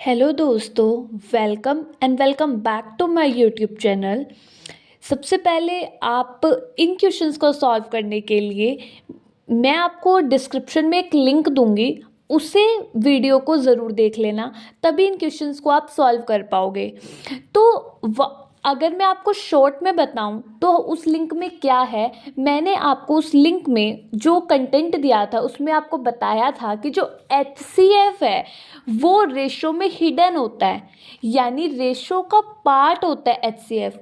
Hello दोस्तों, welcome back to my YouTube channel. सबसे पहले आप इन क्वेश्चंस को सॉल्व करने के लिए मैं आपको डिस्क्रिप्शन में एक लिंक दूंगी, उसे वीडियो को ज़रूर देख लेना, तभी इन क्वेश्चंस को आप सॉल्व कर पाओगे। तो अगर मैं आपको शॉर्ट में बताऊं तो उस लिंक में क्या है, मैंने आपको उस लिंक में जो कंटेंट दिया था उसमें आपको बताया था कि जो HCF है वो रेशो में हिडन होता है, यानी रेशो का पार्ट होता है HCF।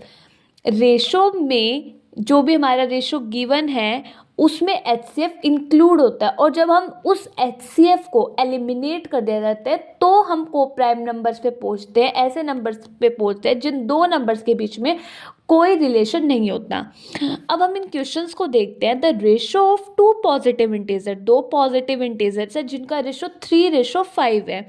रेशो में जो भी हमारा रेशो गिवन है उसमें HCF इंक्लूड होता है, और जब हम उस HCF को एलिमिनेट कर दिया जाता है तो हम को प्राइम नंबर्स पे पहुंचते हैं, ऐसे नंबर्स पे पहुंचते हैं जिन दो नंबर्स के बीच में कोई रिलेशन नहीं होता। अब हम इन क्वेश्चंस को देखते हैं। The ratio of two positive integer, दो पॉजिटिव इंटीजर्स है जिनका रेशो 3:5 है,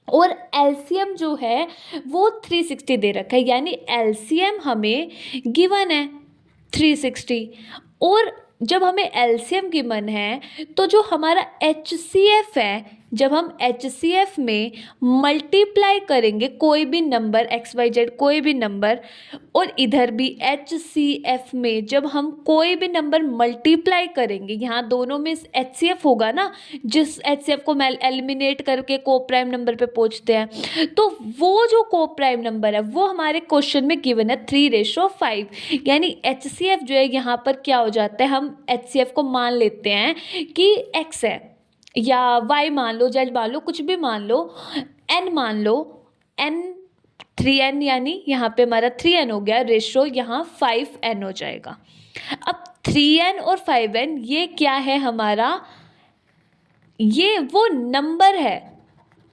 और एलसीएम जो है वो 360 दे रखा है, यानी एलसीएम हमें गिवन है 360। और जब हमें एलसीएम गिवन है तो जो हमारा एचसीएफ है, जब हम एचसीएफ में मल्टीप्लाई करेंगे कोई भी नंबर XYZ कोई भी नंबर, और इधर भी HCF में जब हम कोई भी नंबर मल्टीप्लाई करेंगे, यहाँ दोनों में HCF होगा ना, जिस HCF को एलिमिनेट करके को प्राइम नंबर पे पहुँचते हैं, तो वो जो को प्राइम नंबर है वो हमारे क्वेश्चन में गिवन है 3:5, यानी HCF जो है यहाँ पर क्या हो जाता है, हम HCF को मान लेते हैं कि X है, या Y मान लो, Z मान लो, कुछ भी मान लो, N मान लो, N 3N, यानी यहाँ पे हमारा 3N हो गया, रेशो यहाँ 5N हो जाएगा। अब 3N और 5N ये क्या है हमारा, ये वो नंबर है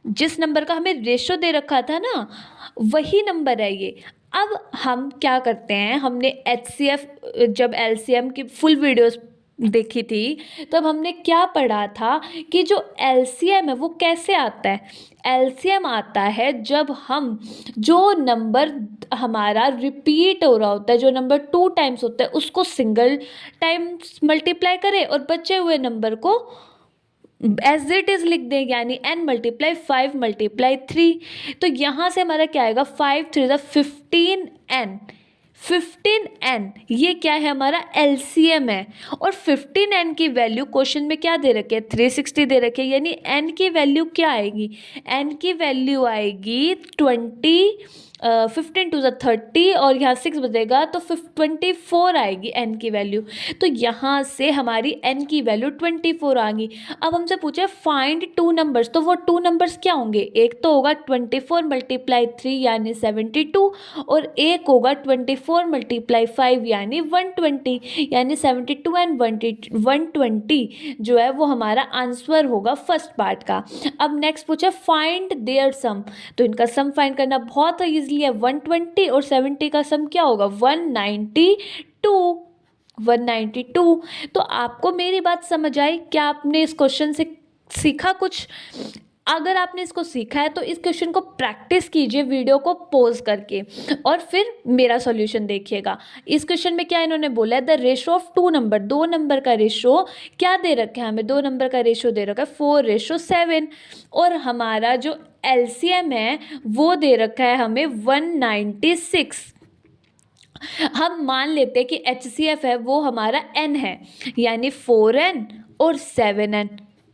जिस नंबर का हमें रेशो दे रखा था ना, वही नंबर है ये। अब हम क्या करते हैं, हमने HCF जब LCM की फुल वीडियोस देखी थी तब हमने क्या पढ़ा था कि जो LCM है वो कैसे आता है। LCM आता है जब हम जो नंबर हमारा रिपीट हो रहा होता है, जो नंबर 2 टाइम्स होता है उसको सिंगल टाइम्स मल्टीप्लाई करें और बचे हुए नंबर को एज इट इज लिख दें, यानी N × 5 × 3। तो यहाँ से हमारा क्या आएगा, 5×3 = 15N। 15N ये क्या है, हमारा LCM है, और 15N की वैल्यू क्वेश्चन में क्या दे रखे है, 360 दे रखे है, यानी N की वैल्यू क्या आएगी, N की वैल्यू आएगी 15 × 30, और यहाँ 6 बचेगा तो 24 आएगी N की वैल्यू। तो यहाँ से हमारी N की वैल्यू 24 आ गई। अब हमसे पूछे फाइंड टू नंबर्स, तो वो टू नंबर्स क्या होंगे, एक तो होगा 24 × 3 यानी 72, और एक होगा 24 × 5 यानी 120, यानी 72 एंड 120 जो है वो हमारा आंसर होगा फर्स्ट पार्ट का। अब नेक्स्ट पूछा फाइंड देयर सम, तो इनका सम फाइंड करना बहुत ईजिली है, 120 और 70 का सम क्या होगा, 192। 192। तो आपको मेरी बात समझ आई, क्या आपने इस क्वेश्चन से सीखा कुछ? अगर आपने इसको सीखा है तो इस क्वेश्चन को प्रैक्टिस कीजिए वीडियो को पॉज करके, और फिर मेरा सॉल्यूशन देखिएगा। इस क्वेश्चन में क्या इन्होंने बोला है, the ratio of two number, दो नंबर का रेशो क्या दे रखा है हमें, दो नंबर का रेशो दे रखा है 4:7, और हमारा जो LCM है वो दे रखा है हमें 196। हम मान लेते हैं कि HCF है वो हमारा N है, यानी 4N और 7N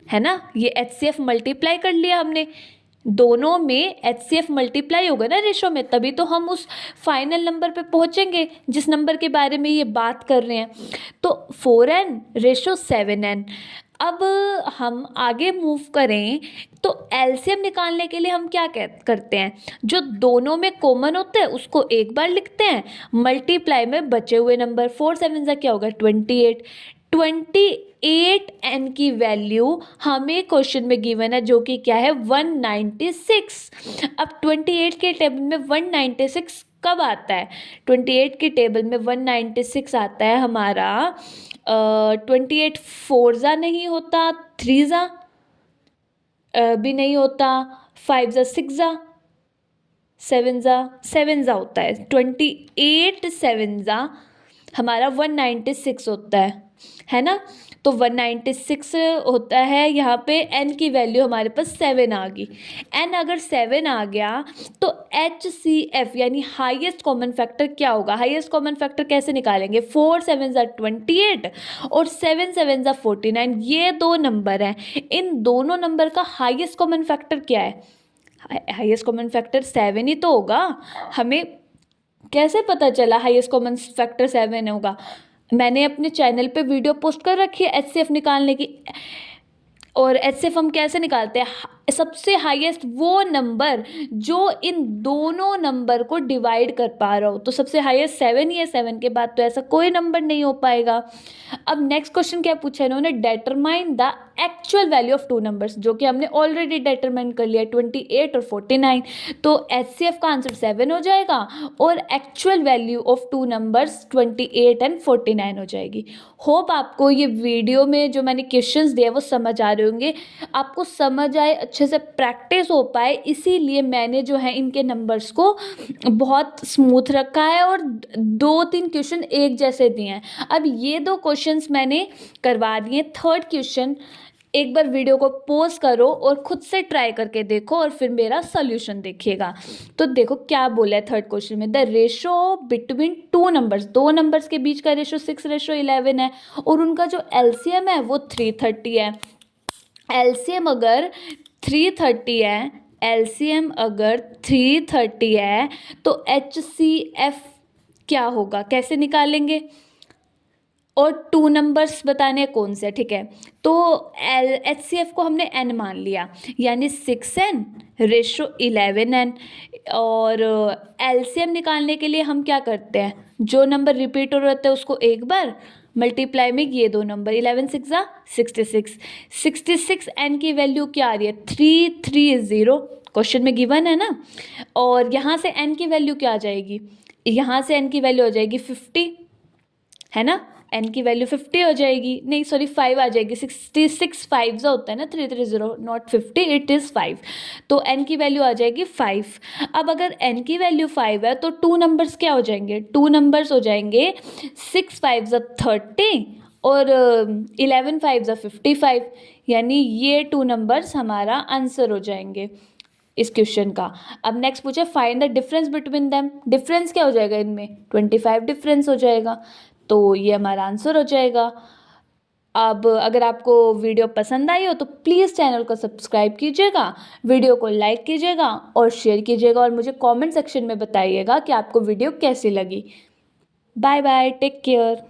है ना, ये HCF मल्टीप्लाई कर लिया हमने, दोनों में HCF मल्टीप्लाई होगा ना रेशो में, तभी तो हम उस फाइनल नंबर पे पहुंचेंगे जिस नंबर के बारे में ये बात कर रहे हैं। तो 4N/7N। अब हम आगे मूव करें तो LCM निकालने के लिए हम क्या करते हैं, जो दोनों में कॉमन होते हैं उसको एक बार लिखते हैं, मल्टीप्लाई में बचे हुए नंबर, 4 7 क्या होगा 28। 28N की वैल्यू हमें क्वेश्चन में गिवन है जो कि क्या है 196। अब 28 के टेबल में 196 कब आता है, 28 के टेबल में 196 आता है हमारा 28 4 नहीं होता, 3 भी नहीं होता, 5 6 7 होता है, 28 7 हमारा 196 होता है ना। तो 196 होता है, यहाँ पे n की वैल्यू हमारे पास 7 आ गई। n अगर 7 आ गया तो HCF यानी हाईएस्ट कॉमन फैक्टर क्या होगा? हाईएस्ट कॉमन फैक्टर कैसे निकालेंगे? 4 7 28 और 7 7 49, ये दो नंबर हैं, इन दोनों नंबर का हाईएस्ट कॉमन फैक्टर क्या है? हाईएस्ट कॉमन फैक्टर 7 ही तो होगा। हमें कैसे पता चला हाईएस्ट कॉमन फैक्टर 7 होगा? मैंने अपने चैनल पे वीडियो पोस्ट कर रखी है HCF निकालने की। और HCF हम कैसे निकालते हैं? सबसे हाईएस्ट वो नंबर जो इन दोनों नंबर को डिवाइड कर पा रहा हो। तो सबसे हाईएस्ट 7 ही है, 7 के बाद तो ऐसा कोई नंबर नहीं हो पाएगा। अब नेक्स्ट क्वेश्चन क्या पूछा इन्होंने? Determine the actual value of two numbers, जो कि हमने ऑलरेडी डिटरमाइन कर लिया, 28 और 49। तो HCF का आंसर 7 हो जाएगा और actual value of two numbers 28 and 49 हो जाएगी। होप आपको ये वीडियो में जो मैंने क्वेश्चंस दिए वो समझ आ रहे होंगे, आपको समझ आए, अच्छे से प्रैक्टिस हो पाए, इसीलिए मैंने जो है इनके नंबर्स को बहुत स्मूथ रखा है और 2-3 क्वेश्चन एक जैसे दिए हैं। अब ये 2 क्वेश्चंस मैंने करवा दिए। थर्ड क्वेश्चन एक बार वीडियो को पॉज करो और खुद से ट्राई करके देखो और फिर मेरा सॉल्यूशन देखिएगा। तो देखो क्या बोला है थर्ड क्वेश्चन में, the ratio between two numbers, दो नंबर्स के बीच का रेशो 6:11 है और उनका जो एलसीएम है वो 330 है। एलसीएम अगर 330 है, एलसीएम अगर 330 है तो HCF क्या होगा, कैसे निकालेंगे? और टू नंबर्स बताने हैं कौन से, ठीक है। तो HCF को हमने n मान लिया, यानी 6n रेशो 11n। और LCM निकालने के लिए हम क्या करते हैं, जो नंबर रिपीट हो रहे होते हैं उसको एक बार मल्टीप्लाई में ये दो नंबर, 11 6 66, 66 n की वैल्यू क्या आ रही है? 330, क्वेश्चन में गिवन है ना। और यहाँ से n की वैल्यू क्या आ जाएगी? यहाँ से n की वैल्यू हो जाएगी 50, है ना। n की वैल्यू 50 हो जाएगी, नहीं सॉरी 5 आ जाएगी। 66 5 होता है ना, 330 नॉट 50, इट इज़ 5। तो n की वैल्यू आ जाएगी 5। अब अगर n की वैल्यू 5 है तो टू नंबर्स क्या हो जाएंगे? टू नंबर्स हो जाएंगे 6 5 30 और 11 5 55, यानी ये टू नंबर्स हमारा आंसर हो जाएंगे इस क्वेश्चन का। अब नेक्स्ट पूछे find the difference between them, difference क्या हो जाएगा इनमें? 25 डिफरेंस हो जाएगा, तो ये हमारा आंसर हो जाएगा। अब अगर आपको वीडियो पसंद आई हो तो प्लीज़ चैनल को सब्सक्राइब कीजिएगा, वीडियो को लाइक कीजिएगा और शेयर कीजिएगा और मुझे कमेंट सेक्शन में बताइएगा कि आपको वीडियो कैसी लगी। Bye bye, take care.